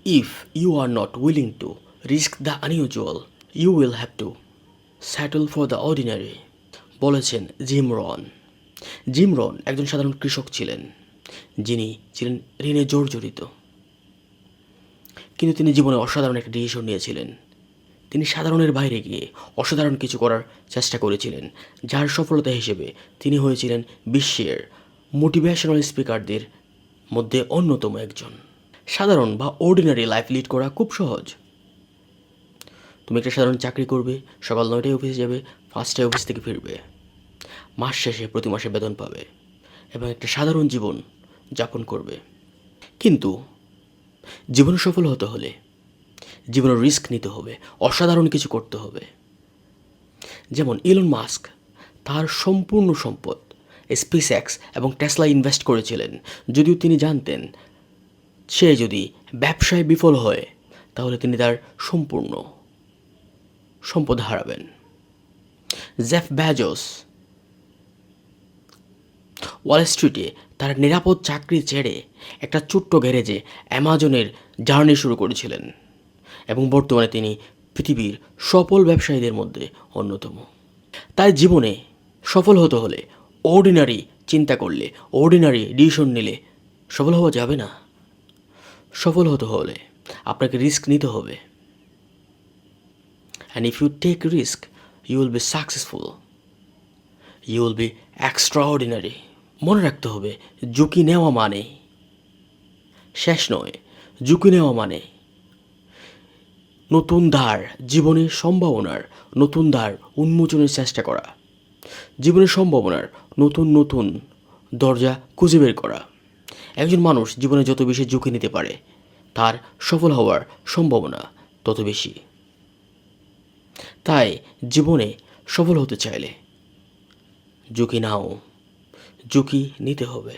If you are not willing to risk the unusual, you will have to settle for the ordinary, বলেছেন Jim Rohn. Jim Rohn একজন সাধারণ কৃষক ছিলেন, যিনি ছিলেন ঋণে জর্জরিত। কিন্তু তিনি জীবনে অসাধারণ একটা ডিসিশন নিয়েছিলেন। তিনি সাধারণের বাইরে গিয়ে অসাধারণ কিছু করার চেষ্টা করেছিলেন, যার সফলতা হিসেবে তিনি হয়েছিলেন বিশ্বের মোটিভেশনাল স্পিকারদের মধ্যে অন্যতম একজন। সাধারণ বা অর্ডিনারি লাইফ লিড করা খুব সহজ। তুমি একটা সাধারণ চাকরি করবে, সকাল 9টায় অফিসে যাবে, 5টায় অফিস থেকে ফিরবে, মাস শেষে প্রতি মাসে বেতন পাবে এবং একটা সাধারণ জীবন যাপন করবে। কিন্তু জীবনে সফল হতে হলে জীবনের রিস্ক নিতে হবে, অসাধারণ কিছু করতে হবে। যেমন ইলন মাস্ক তার সম্পূর্ণ সম্পদ স্পেসএক্স এবং টেসলা ইনভেস্ট করেছিলেন, যদিও তিনি জানতেন সে যদি ব্যবসায় বিফল হয় তাহলে তিনি তার সম্পূর্ণ সম্পদ হারাবেন। জেফ বেজোস ওয়াল স্ট্রিটে তার নিরাপদ চাকরি ছেড়ে একটা ছোট্ট গ্যারেজে অ্যামাজনের জার্নি শুরু করেছিলেন এবং বর্তমানে তিনি পৃথিবীর সফল ব্যবসায়ীদের মধ্যে অন্যতম। তাই জীবনে সফল হতে হলে অর্ডিনারি চিন্তা করলে, অর্ডিনারি ডিসিশন নিলে সফল হওয়া যাবে না। সফল হতে হলে আপনাকে রিস্ক নিতে হবে। And if you take risk, you will be successful, you will be extraordinary. মনে রাখতে হবে, ঝুঁকি নেওয়া মানে শেষ নয়, ঝুঁকি নেওয়া মানে নতুন দ্বার, জীবনের সম্ভাবনার নতুন দ্বার উন্মোচনের চেষ্টা করা, জীবনের সম্ভাবনার নতুন নতুন দরজা খুঁজে বের করা। একজন মানুষ জীবনে যত বেশি ঝুঁকি নিতে পারে, তার সফল হওয়ার সম্ভাবনা তত বেশি। তাই জীবনে সফল হতে চাইলে ঝুঁকি নাও, ঝুঁকি নিতে হবে।